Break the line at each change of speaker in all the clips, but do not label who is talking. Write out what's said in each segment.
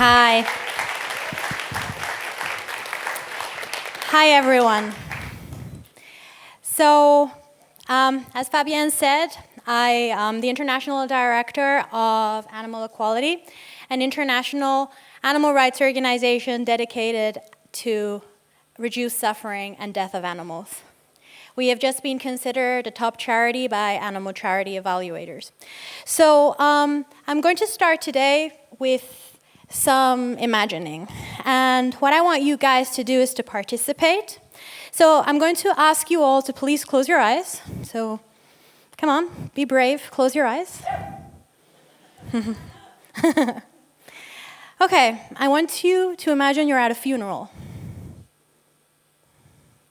Hi. Hi, everyone. So, as Fabienne said, I am the International Director of Animal Equality, an international animal rights organization dedicated to reduce suffering and death of animals. We have just been considered a top charity by animal charity evaluators. So I'm going to start today with some imagining. And what I want you guys to do is to participate. So I'm going to ask you all to please close your eyes. So come on, be brave, close your eyes. Okay, I want you to imagine you're at a funeral.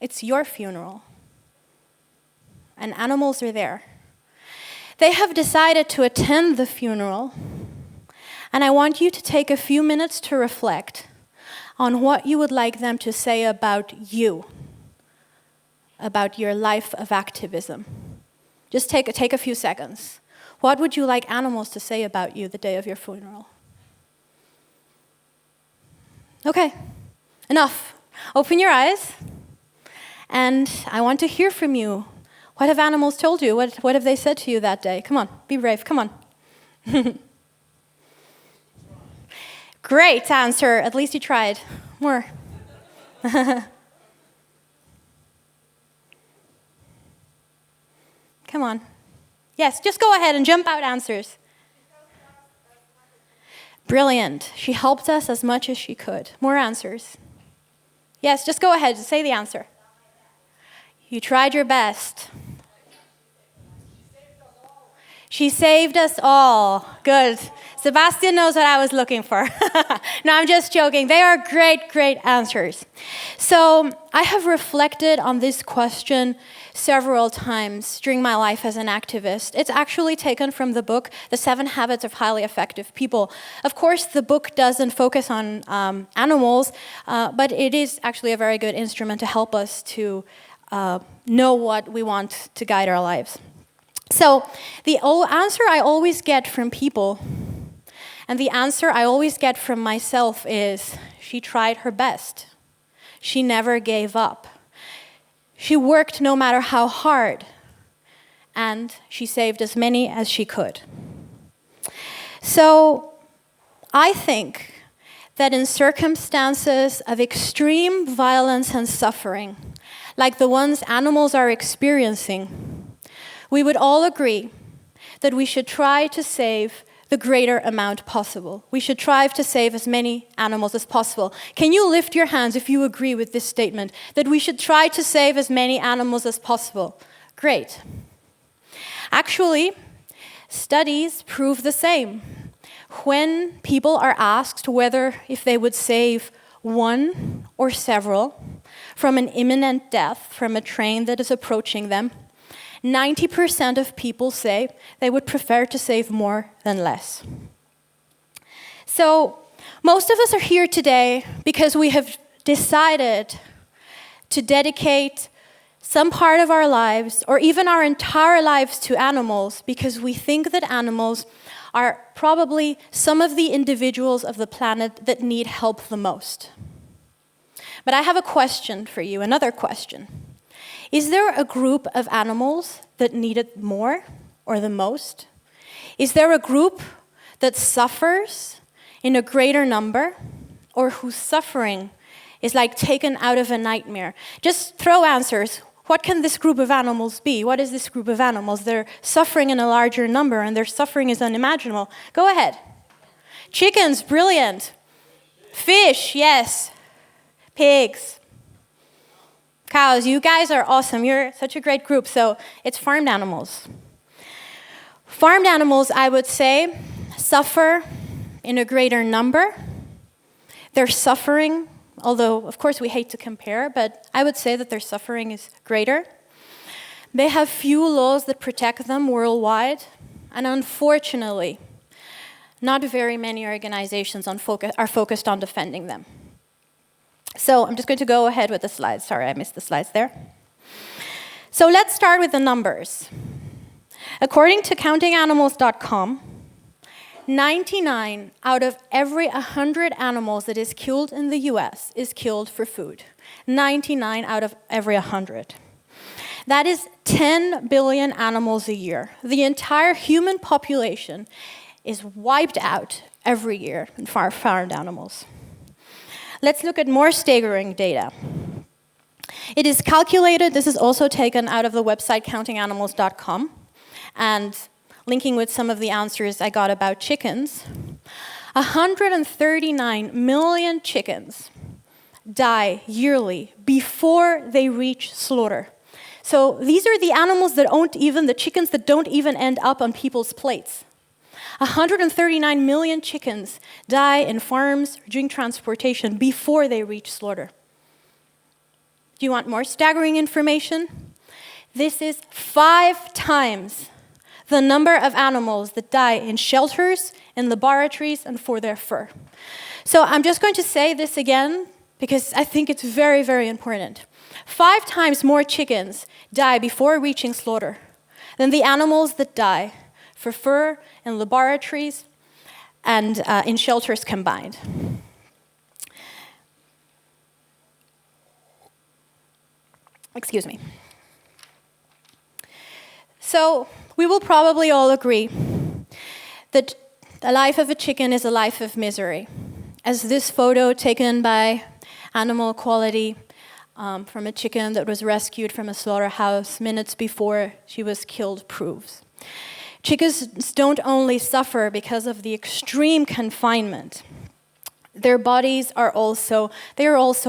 It's your funeral. And animals are there. They have decided to attend the funeral, and I want you to take a few minutes to reflect on what you would like them to say about you, about your life of activism. Just take a few seconds. What would you like animals to say about you the day of your funeral? Okay, enough. Open your eyes, and I want to hear from you. What have animals told you? What have they said to you that day? Come on, be brave, come on. Great answer, at least you tried. More. Come on. Yes, just go ahead and jump out answers. Brilliant. She helped us as much as she could. More answers. Yes, just go ahead, say the answer. You tried your best. She saved us all. Good. Sebastian knows what I was looking for. No, I'm just joking. They are great, great answers. So I have reflected on this question several times during my life as an activist. It's actually taken from the book, The 7 Habits of Highly Effective People. Of course, the book doesn't focus on animals, but it is actually a very good instrument to help us to know what we want to guide our lives. So the answer I always get from people, and the answer I always get from myself is, she tried her best. She never gave up. She worked no matter how hard, and she saved as many as she could. So I think that in circumstances of extreme violence and suffering, like the ones animals are experiencing, we would all agree that we should try to save the greater amount possible. We should try to save as many animals as possible. Can you lift your hands if you agree with this statement, that we should try to save as many animals as possible? Great. Actually, studies prove the same. When people are asked whether if they would save one or several from an imminent death from a train that is approaching them, 90% of people say they would prefer to save more than less. So most of us are here today because we have decided to dedicate some part of our lives, or even our entire lives, to animals, because we think that animals are probably some of the individuals of the planet that need help the most. But I have a question for you, another question. Is there a group of animals that need it more or the most? Is there a group that suffers in a greater number, or whose suffering is like taken out of a nightmare? Just throw answers. What can this group of animals be? What is this group of animals? They're suffering in a larger number, and their suffering is unimaginable. Go ahead. Chickens, brilliant. Fish, yes. Pigs. Cows, you guys are awesome. You're such a great group. So it's farmed animals. Farmed animals, I would say, suffer in a greater number. Their suffering, although of course we hate to compare, but I would say that their suffering is greater. They have few laws that protect them worldwide, and unfortunately, not very many organizations are focused on defending them. So I'm just going to go ahead with the slides. Sorry, I missed the slides there. So let's start with the numbers. According to countinganimals.com, 99 out of every 100 animals that is killed in the US is killed for food. 99 out of every 100. That is 10 billion animals a year. The entire human population is wiped out every year in farmed animals. Let's look at more staggering data. It is calculated, this is also taken out of the website countinganimals.com, and linking with some of the answers I got about chickens. 139 million chickens die yearly before they reach slaughter. So these are the animals that the chickens that don't even end up on people's plates. 139 million chickens die in farms during transportation before they reach slaughter. Do you want more staggering information? This is 5 times the number of animals that die in shelters, in laboratories, and for their fur. So I'm just going to say this again because I think it's very, very important. 5 times more chickens die before reaching slaughter than the animals that die for fur in laboratories and in shelters combined. Excuse me. So we will probably all agree that the life of a chicken is a life of misery. As this photo taken by Animal Equality from a chicken that was rescued from a slaughterhouse minutes before she was killed proves. Chickens don't only suffer because of the extreme confinement. Their bodies are also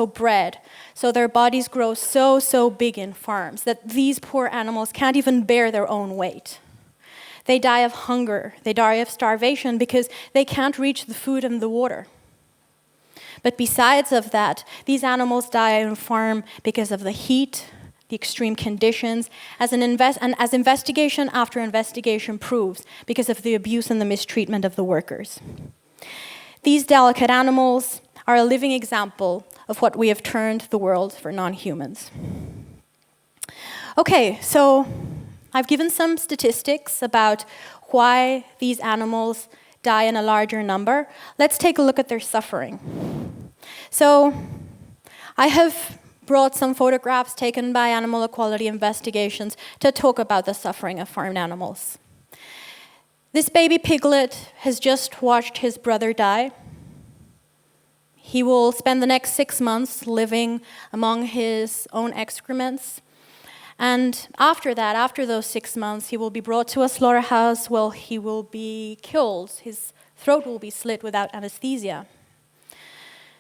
bred. So their bodies grow so big in farms that these poor animals can't even bear their own weight. They die of hunger, they die of starvation because they can't reach the food and the water. But besides of that, these animals die on farm because of the heat, the extreme conditions, as investigation after investigation proves, because of the abuse and the mistreatment of the workers. These delicate animals are a living example of what we have turned the world for non-humans. Okay, so I've given some statistics about why these animals die in a larger number. Let's take a look at their suffering. So I have brought some photographs taken by Animal Equality Investigations to talk about the suffering of farmed animals. This baby piglet has just watched his brother die. He will spend the next 6 months living among his own excrements. And after that, after those 6 months, he will be brought to a slaughterhouse where he will be killed. His throat will be slit without anesthesia.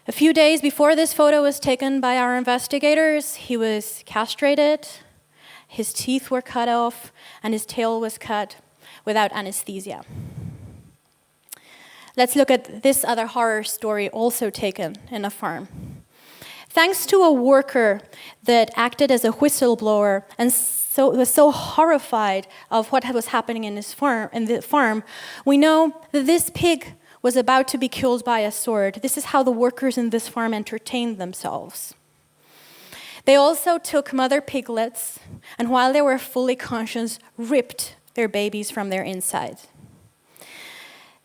A few days before this photo was taken by our investigators, he was castrated, his teeth were cut off, and his tail was cut without anesthesia. Let's look at this other horror story also taken in a farm. Thanks to a worker that acted as a whistleblower and was so horrified of what was happening in the farm, we know that this pig was about to be killed by a sword. This is how the workers in this farm entertained themselves. They also took mother piglets, and while they were fully conscious, ripped their babies from their inside.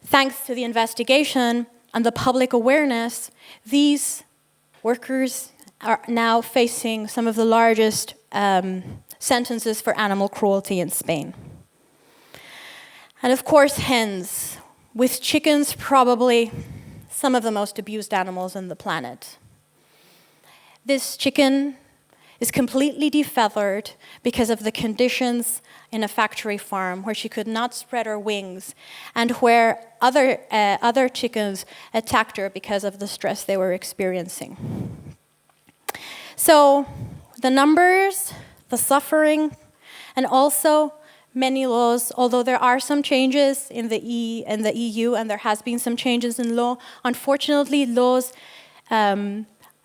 Thanks to the investigation and the public awareness, these workers are now facing some of the largest sentences for animal cruelty in Spain. And of course, hens, with chickens probably some of the most abused animals on the planet. This chicken is completely defeathered because of the conditions in a factory farm where she could not spread her wings and where other chickens attacked her because of the stress they were experiencing. So the numbers, the suffering, and also many laws, although there are some changes in the EU and there has been some changes in law, unfortunately laws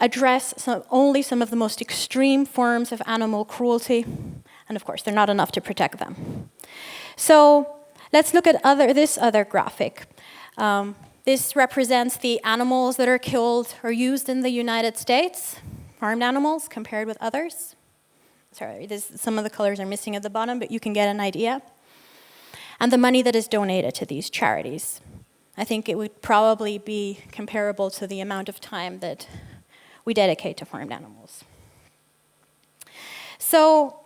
address only some of the most extreme forms of animal cruelty, and of course they're not enough to protect them. So let's look at this other graphic. This represents the animals that are killed or used in the United States, farmed animals compared with others. Sorry, some of the colors are missing at the bottom, but you can get an idea. And the money that is donated to these charities. I think it would probably be comparable to the amount of time that we dedicate to farmed animals. So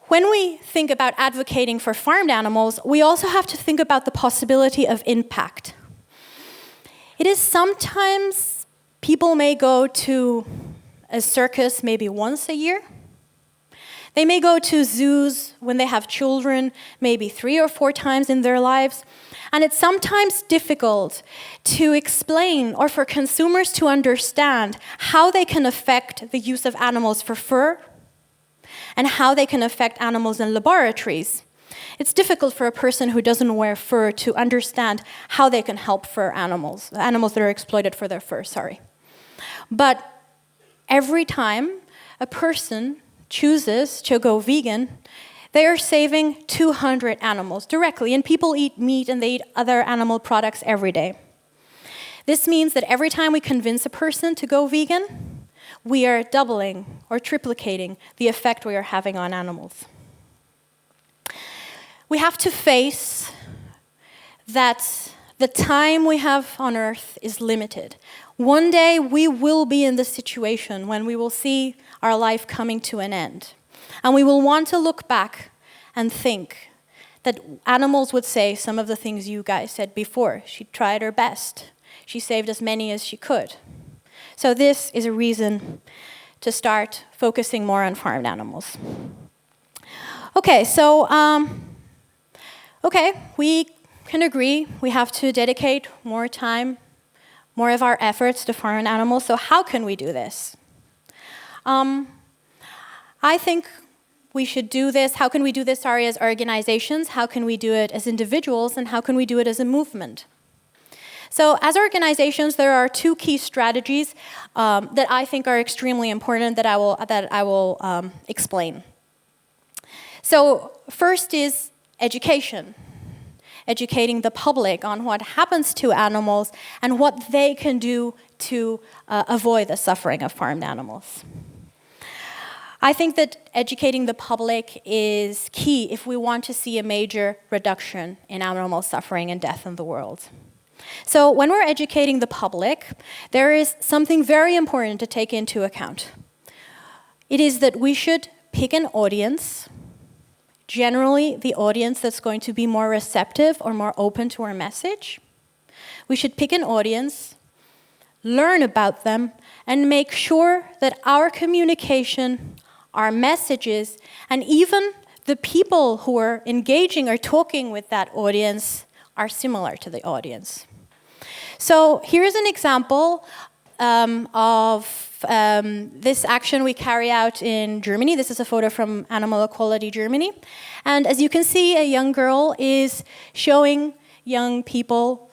when we think about advocating for farmed animals, we also have to think about the possibility of impact. It is sometimes people may go to a circus maybe once a year. They may go to zoos when they have children, maybe 3 or 4 times in their lives. And it's sometimes difficult to explain or for consumers to understand how they can affect the use of animals for fur and how they can affect animals in laboratories. It's difficult for a person who doesn't wear fur to understand how they can help fur animals that are exploited for their fur, But every time a person chooses to go vegan, they are saving 200 animals directly. And people eat meat and they eat other animal products every day. This means that every time we convince a person to go vegan, we are doubling or triplicating the effect we are having on animals. We have to face that the time we have on Earth is limited. One day we will be in the situation when we will see our life coming to an end. And we will want to look back and think that animals would say some of the things you guys said before. She tried her best. She saved as many as she could. So this is a reason to start focusing more on farmed animals. Okay, so we can agree we have to dedicate more time, more of our efforts to farmed animals. So how can we do this? I think we should do this. How can we do this, as organizations? How can we do it as individuals? And how can we do it as a movement? So as organizations, there are 2 key strategies that I think are extremely important that I will explain. So first is education. Educating the public on what happens to animals and what they can do to avoid the suffering of farmed animals. I think that educating the public is key if we want to see a major reduction in animal suffering and death in the world. So when we're educating the public, there is something very important to take into account. It is that we should pick an audience, generally the audience that's going to be more receptive or more open to our message. We should pick an audience, learn about them, and make sure that our communication, our messages, and even the people who are engaging or talking with that audience are similar to the audience. So here's an example of this action we carry out in Germany. This is a photo from Animal Equality Germany. And as you can see, a young girl is showing young people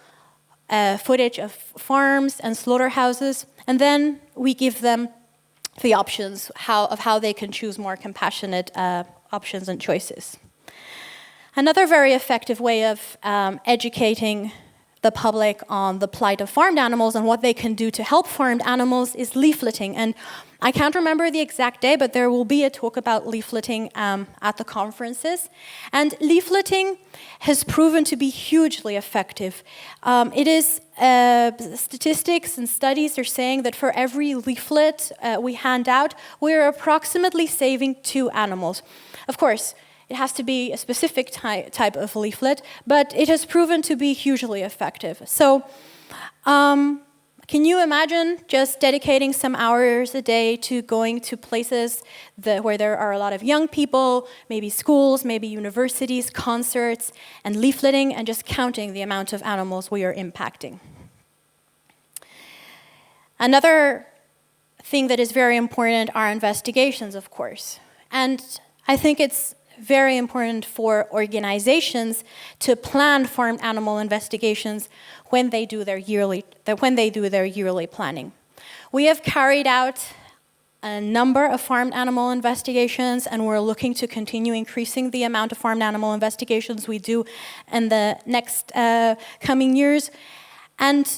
footage of farms and slaughterhouses, and then we give them the options of how they can choose more compassionate options and choices. Another very effective way of educating the public on the plight of farmed animals and what they can do to help farmed animals is leafleting. And I can't remember the exact day, but there will be a talk about leafleting at the conferences. And leafleting has proven to be hugely effective. It is statistics and studies are saying that for every leaflet we hand out, we're approximately saving 2 animals. Of course, it has to be a specific type of leaflet, but it has proven to be hugely effective. So can you imagine just dedicating some hours a day to going to places where there are a lot of young people, maybe schools, maybe universities, concerts, and leafleting, and just counting the amount of animals we are impacting? Another thing that is very important are investigations, of course. And I think it's very important for organizations to plan farmed animal investigations when they do their yearly planning. We have carried out a number of farmed animal investigations, and we're looking to continue increasing the amount of farmed animal investigations we do in the next coming years. And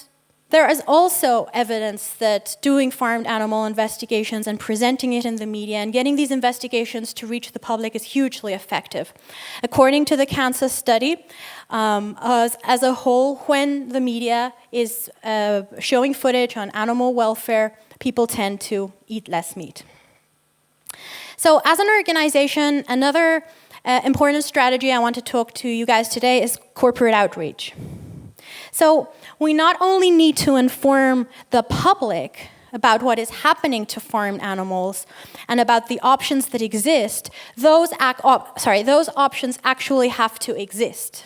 There is also evidence that doing farmed animal investigations and presenting it in the media and getting these investigations to reach the public is hugely effective. According to the Kansas study, as a whole, when the media is showing footage on animal welfare, people tend to eat less meat. So as an organization, another important strategy I want to talk to you guys today is corporate outreach. So we not only need to inform the public about what is happening to farmed animals and about the options that exist, those options actually have to exist.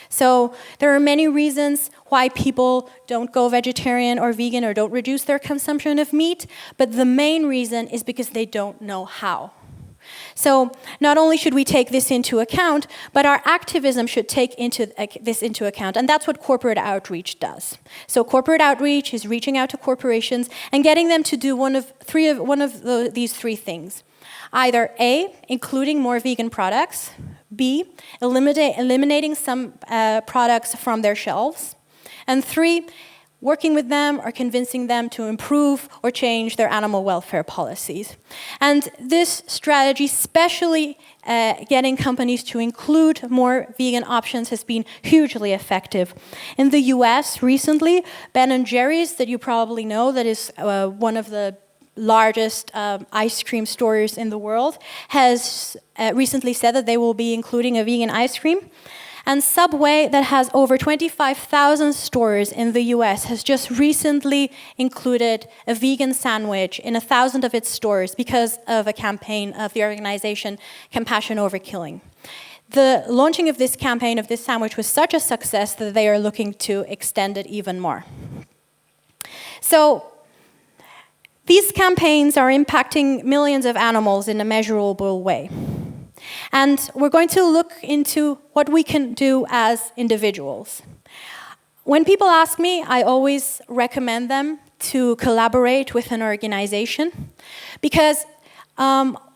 So there are many reasons why people don't go vegetarian or vegan or don't reduce their consumption of meat, but the main reason is because they don't know how. So not only should we take this into account, but our activism should take this into account, and that's what corporate outreach does. So corporate outreach is reaching out to corporations and getting them to do one of these three things. Either A, including more vegan products, B, eliminating some products from their shelves, and 3, working with them or convincing them to improve or change their animal welfare policies. And this strategy, especially getting companies to include more vegan options, has been hugely effective. In the US recently, Ben & Jerry's, that you probably know, that is one of the largest ice cream stores in the world, has recently said that they will be including a vegan ice cream. And Subway, that has over 25,000 stores in the US, has just recently included a vegan sandwich in 1,000 of its stores because of a campaign of the organization Compassion Over Killing. The launching of this campaign of this sandwich was such a success that they are looking to extend it even more. So these campaigns are impacting millions of animals in a measurable way. And we're going to look into what we can do as individuals. When people ask me, I always recommend them to collaborate with an organization, because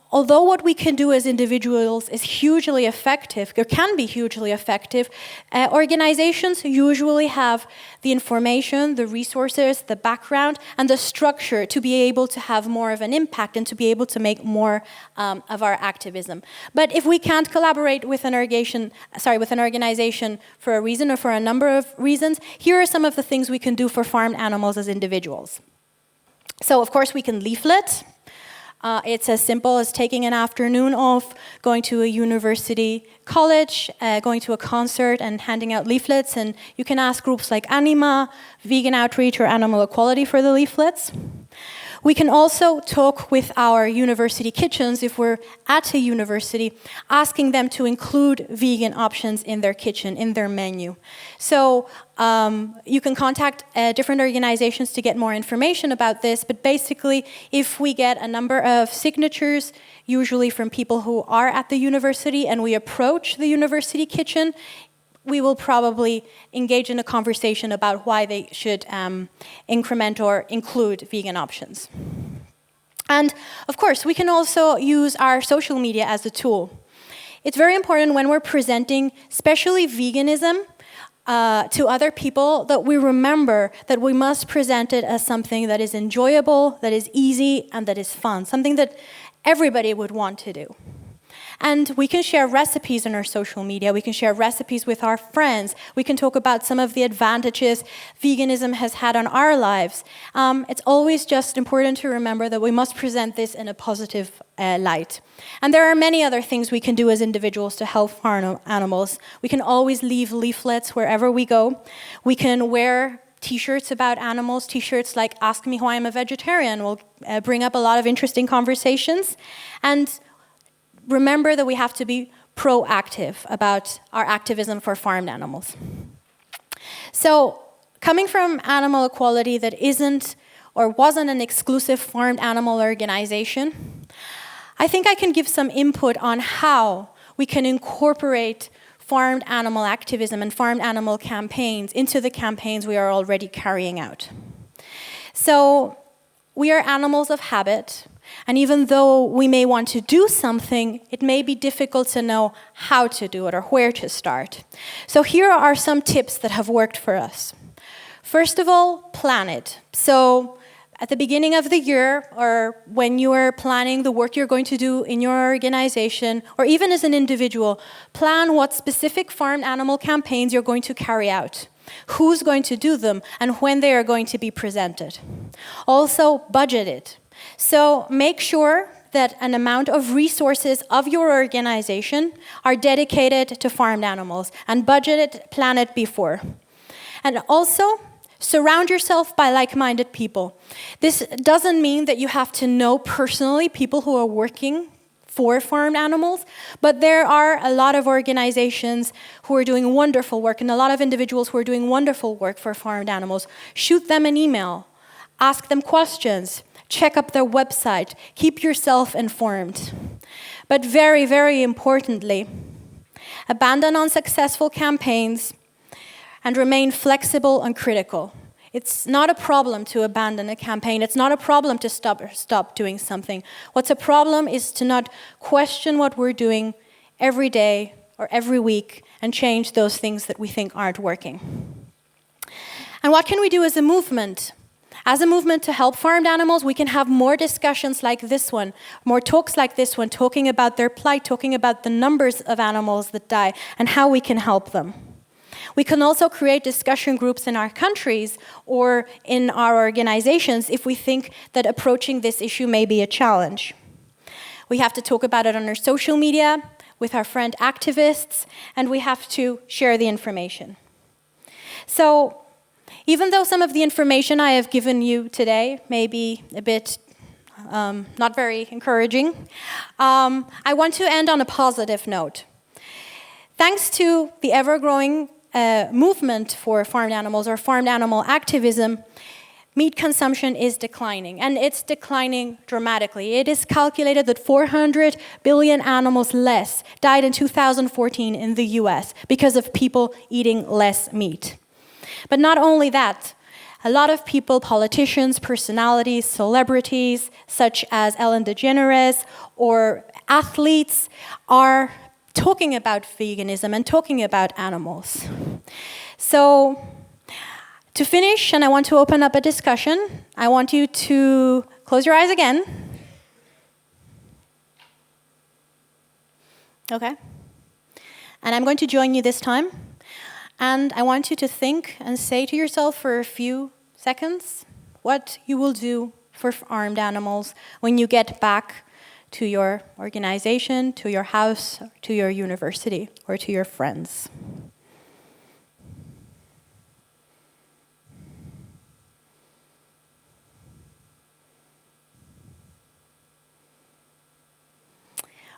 although what we can do as individuals is hugely effective, or can be hugely effective, organizations usually have the information, the resources, the background, and the structure to be able to have more of an impact and to be able to make more of our activism. But if we can't collaborate with an organization for a reason or for a number of reasons, here are some of the things we can do for farmed animals as individuals. So, of course, we can leaflet. It's as simple as taking an afternoon off, going to a university college, going to a concert and handing out leaflets. And you can ask groups like Anima, Vegan Outreach, or Animal Equality for the leaflets. We can also talk with our university kitchens if we're at a university, asking them to include vegan options in their kitchen, in their menu. So you can contact different organizations to get more information about this, but basically, if we get a number of signatures, usually from people who are at the university, and we approach the university kitchen, we will probably engage in a conversation about why they should increment or include vegan options. And of course, we can also use our social media as a tool. It's very important when we're presenting, especially veganism, to other people, that we remember that we must present it as something that is enjoyable, that is easy, and that is fun, something that everybody would want to do. And we can share recipes on our social media. We can share recipes with our friends. We can talk about some of the advantages veganism has had on our lives. It's always just important to remember that we must present this in a positive light. And there are many other things we can do as individuals to help farm animals. We can always leave leaflets wherever we go. We can wear T-shirts about animals. T-shirts like "Ask Me Why I'm a Vegetarian" will bring up a lot of interesting conversations. And remember that we have to be proactive about our activism for farmed animals. So, coming from Animal Equality that isn't or wasn't an exclusive farmed animal organization, I think I can give some input on how we can incorporate farmed animal activism and farmed animal campaigns into the campaigns we are already carrying out. So, we are animals of habit. And even though we may want to do something, it may be difficult to know how to do it or where to start. So here are some tips that have worked for us. First of all, plan it. So at the beginning of the year, or when you are planning the work you're going to do in your organization, or even as an individual, plan what specific farmed animal campaigns you're going to carry out, who's going to do them, and when they are going to be presented. Also, budget it. So make sure that an amount of resources of your organization are dedicated to farmed animals, and budget it, plan it before. And also, surround yourself by like-minded people. This doesn't mean that you have to know personally people who are working for farmed animals, but there are a lot of organizations who are doing wonderful work and a lot of individuals who are doing wonderful work for farmed animals. Shoot them an email, ask them questions, check up their website, keep yourself informed. But very, very importantly, abandon unsuccessful campaigns and remain flexible and critical. It's not a problem to abandon a campaign. It's not a problem to stop doing something. What's a problem is to not question what we're doing every day or every week and change those things that we think aren't working. And what can we do as a movement? As a movement to help farmed animals, we can have more discussions like this one, more talks like this one, talking about their plight, talking about the numbers of animals that die and how we can help them. We can also create discussion groups in our countries or in our organizations if we think that approaching this issue may be a challenge. We have to talk about it on our social media, with our friend activists, and we have to share the information. So, even though some of the information I have given you today may be a bit not very encouraging, I want to end on a positive note. Thanks to the ever-growing movement for farmed animals or farmed animal activism, meat consumption is declining, and it's declining dramatically. It is calculated that 400 billion animals less died in 2014 in the US because of people eating less meat. But not only that, a lot of people, politicians, personalities, celebrities, such as Ellen DeGeneres or athletes, are talking about veganism and talking about animals. So, to finish, and I want to open up a discussion, I want you to close your eyes again. Okay. And I'm going to join you this time. And I want you to think and say to yourself for a few seconds what you will do for farmed animals when you get back to your organization, to your house, to your university, or to your friends.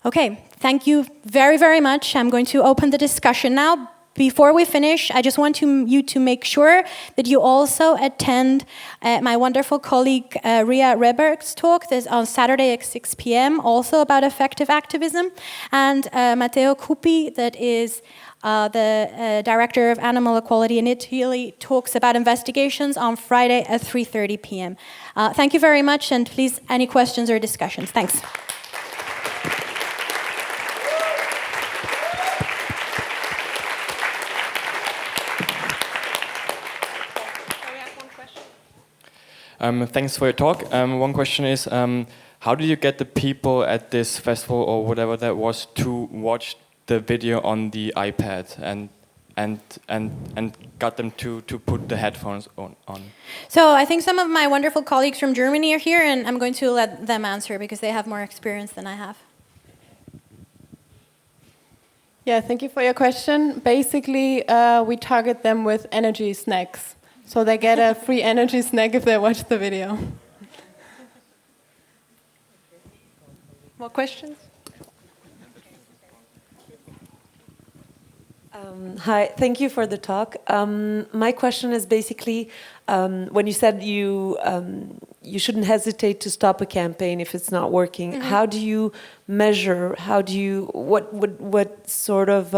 Okay, thank you very, very much. I'm going to open the discussion now. Before we finish, I just want you to make sure that you also attend my wonderful colleague Rhea Burke's talk. This on Saturday at 6 p.m., also about effective activism. And Matteo Cuppi, that is the director of animal equality in Italy, talks about investigations on Friday at 3:30 p.m. Thank you very much, and please, any questions or discussions. Thanks.
Thanks for your talk. One question is, how did you get the people at this festival or whatever that was to watch the video on the iPad and got them to put the headphones on?
So I think some of my wonderful colleagues from Germany are here, and I'm going to let them answer because they have more experience than I have.
Yeah, thank you for your question. Basically, we target them with energy snacks. So they get a free energy snack if they watch the video. More questions?
Hi, thank you for the talk. My question is basically, when you said you shouldn't hesitate to stop a campaign if it's not working, mm-hmm. How do you measure? What sort of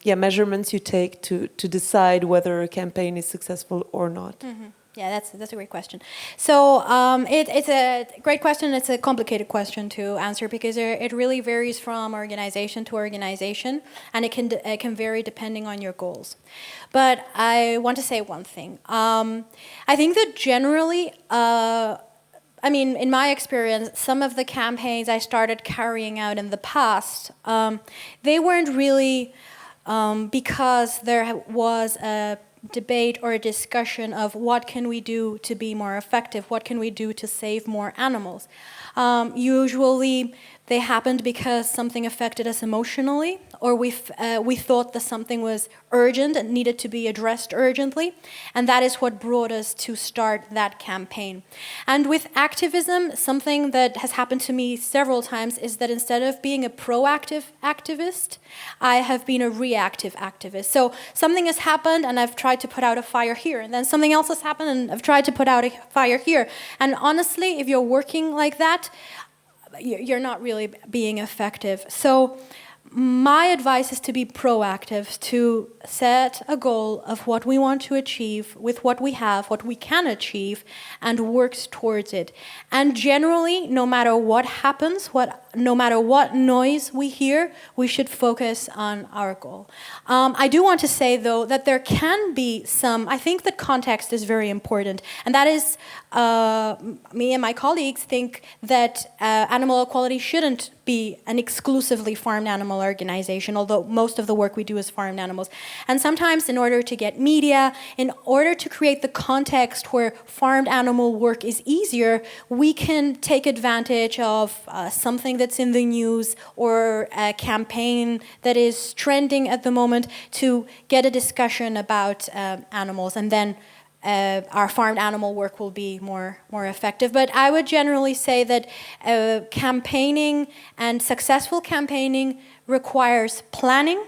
measurements you take to decide whether a campaign is successful or not?
Mm-hmm. Yeah, that's a great question. So it's a great question. It's a complicated question to answer because it really varies from organization to organization, and it can vary depending on your goals. But I want to say one thing. I think that generally, in my experience, some of the campaigns I started carrying out in the past, they weren't really because there was a debate or a discussion of what can we do to be more effective, what can we do to save more animals. Usually they happened because something affected us emotionally, or we thought that something was urgent and needed to be addressed urgently, and that is what brought us to start that campaign. And with activism, something that has happened to me several times is that instead of being a proactive activist, I have been a reactive activist. So something has happened and I've tried to put out a fire here, and then something else has happened and I've tried to put out a fire here. And honestly, if you're working like that, you're not really being effective. So my advice is to be proactive, to set a goal of what we want to achieve with what we have, what we can achieve, and works towards it. And generally, no matter what happens, no matter what noise we hear, we should focus on our goal. I do want to say, though, that there can be I think that context is very important, and that is, me and my colleagues think that animal equality shouldn't be an exclusively farmed animal organization, although most of the work we do is farmed animals. And sometimes in order to get media, in order to create the context where farmed animal work is easier, we can take advantage of something that's in the news or a campaign that is trending at the moment to get a discussion about animals, and then our farmed animal work will be more effective. But I would generally say that campaigning and successful campaigning requires planning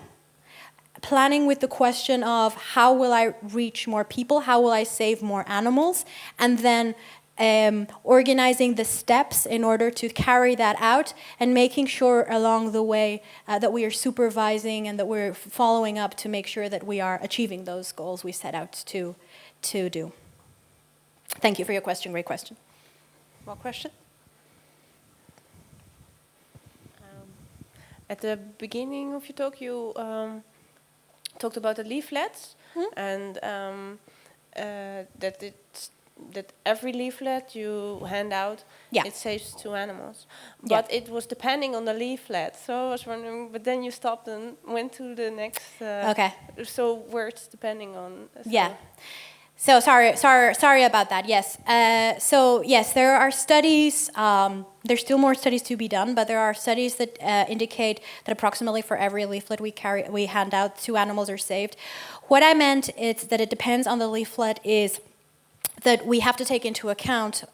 with the question of how will I reach more people, how will I save more animals, and then organizing the steps in order to carry that out, and making sure along the way that we are supervising and that we're following up to make sure that we are achieving those goals we set out to do. Thank you for your question. Great question.
More question? At the beginning of your talk, you talked about the leaflets, and that every leaflet you hand out, it saves 2 animals. But it was depending on the leaflet. So I was wondering, but then you stopped and went to the next.
Okay.
So where it's depending on.
So sorry about that. Yes. So yes, there are studies. There's still more studies to be done, but there are studies that indicate that approximately for every leaflet we hand out, 2 animals are saved. What I meant is that it depends on the leaflet is that we have to take into account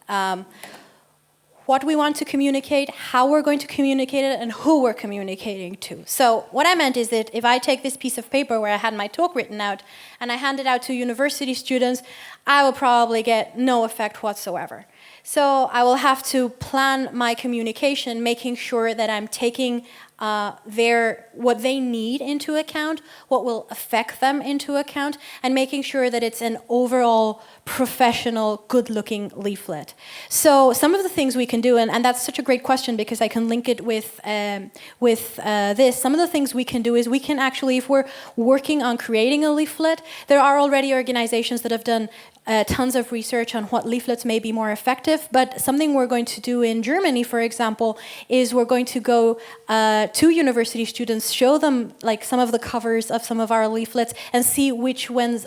what we want to communicate, how we're going to communicate it, and who we're communicating to. So what I meant is that if I take this piece of paper where I had my talk written out and I hand it out to university students, I will probably get no effect whatsoever. So I will have to plan my communication, making sure that I'm taking what they need into account, what will affect them into account, and making sure that it's an overall professional, good-looking leaflet. So some of the things we can do, and that's such a great question because I can link it with this. Some of the things we can do is we can actually, if we're working on creating a leaflet, there are already organizations that have done tons of research on what leaflets may be more effective, but something we're going to do in Germany, for example, is we're going to go to university students, show them like some of the covers of some of our leaflets, and see which ones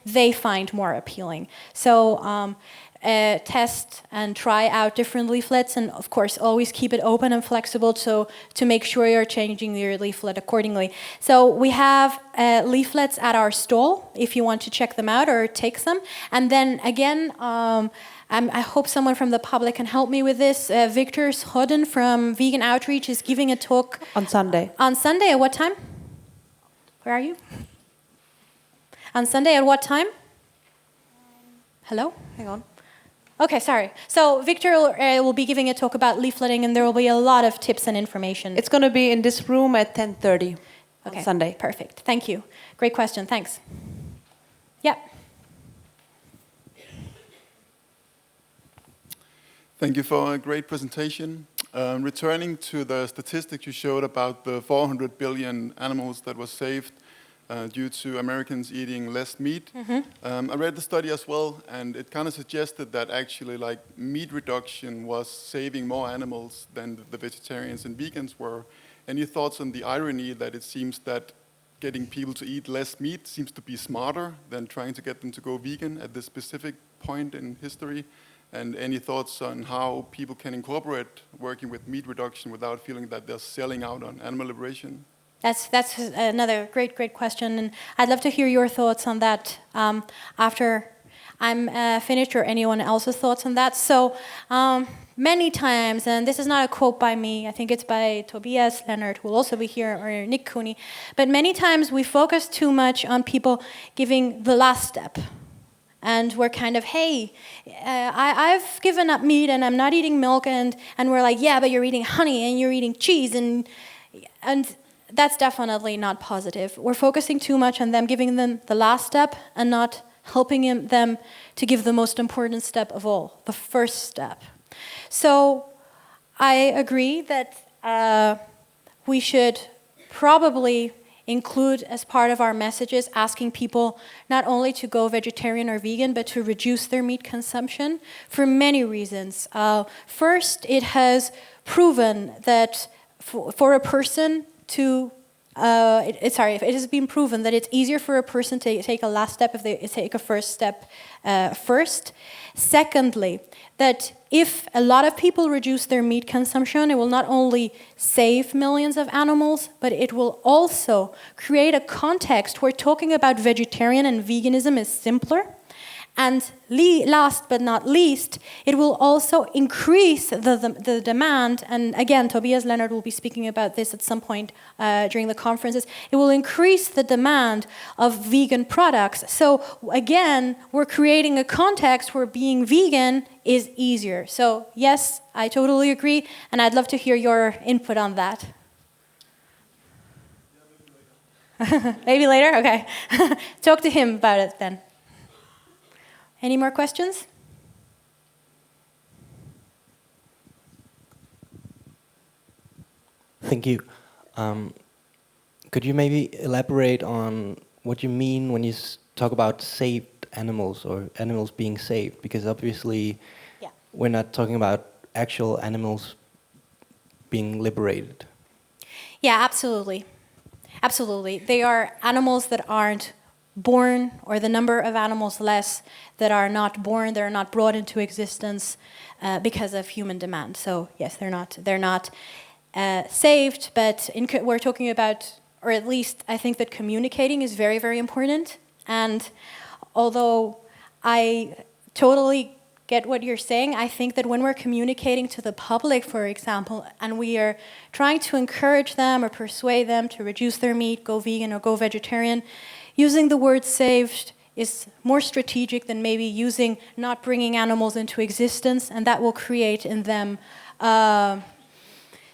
they find more appealing. So test and try out different leaflets, and of course always keep it open and flexible to make sure you're changing your leaflet accordingly. So we have leaflets at our stall if you want to check them out or take some. And then again, I hope someone from the public can help me with this. Victor Schodden from Vegan Outreach is giving a talk
on Sunday.
On Sunday at what time? Where are you? On Sunday at what time? Hello?
Hang on.
Okay, sorry. So Victor will be giving a talk about leafleting, and there will be a lot of tips and information.
It's going to be in this room at 10:30 on Sunday.
Perfect. Thank you. Great question. Thanks. Yeah.
Thank you for a great presentation. Returning to the statistics you showed about the 400 billion animals that were saved due to Americans eating less meat. I read the study as well, and it kind of suggested that actually like meat reduction was saving more animals than the vegetarians and vegans were. Any thoughts on the irony that it seems that getting people to eat less meat seems to be smarter than trying to get them to go vegan at this specific point in history? And any thoughts on how people can incorporate working with meat reduction without feeling that they're selling out on animal liberation?
That's another great question, and I'd love to hear your thoughts on that after I'm finished, or anyone else's thoughts on that. So many times, and this is not a quote by me, I think it's by Tobias Leonard, who will also be here, or Nick Cooney, but many times we focus too much on people giving the last step. And we're kind of, hey, I've given up meat and I'm not eating milk, and we're like, yeah, but you're eating honey and you're eating cheese, and that's definitely not positive. We're focusing too much on them, giving them the last step, and not helping them to give the most important step of all, the first step. So I agree that we should probably include as part of our messages asking people not only to go vegetarian or vegan, but to reduce their meat consumption for many reasons. First, it has proven that for a person to it has been proven that it's easier for a person to take a last step if they take a first step first. Secondly, that if a lot of people reduce their meat consumption, it will not only save millions of animals, but it will also create a context where talking about vegetarian and veganism is simpler. And last but not least, it will also increase the demand, and again, Tobias Leonard will be speaking about this at some point during the conferences. It will increase the demand of vegan products. So again, we're creating a context where being vegan is easier. So yes, I totally agree, and I'd love to hear your input on that. Maybe later? Okay. Talk to him about it then. Any more questions?
Thank you. Could you maybe elaborate on what you mean when you talk about saved animals or animals being saved? Because obviously we're not talking about actual animals being liberated.
Yeah, absolutely. Absolutely. They are animals that aren't born, or the number of animals less that are not born, they're not brought into existence because of human demand. So yes, they're not saved, but we're talking about, or at least I think that communicating is very, very important. And although I totally get what you're saying, I think that when we're communicating to the public, for example, and we are trying to encourage them or persuade them to reduce their meat, go vegan or go vegetarian, using the word saved is more strategic than maybe using not bringing animals into existence, and that will create in them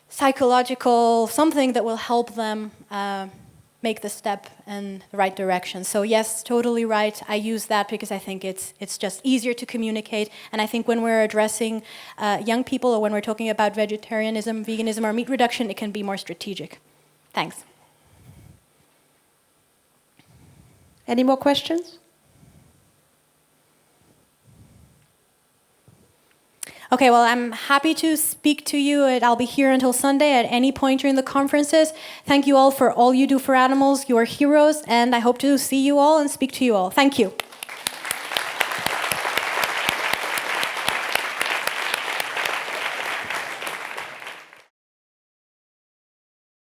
psychological something that will help them make the step in the right direction. So yes, totally right. I use that because I think it's just easier to communicate, and I think when we're addressing young people, or when we're talking about vegetarianism, veganism, or meat reduction, it can be more strategic. Thanks.
Any more questions?
Okay, well, I'm happy to speak to you. I'll be here until Sunday at any point during the conferences. Thank you all for all you do for animals. You are heroes, and I hope to see you all and speak to you all. Thank you.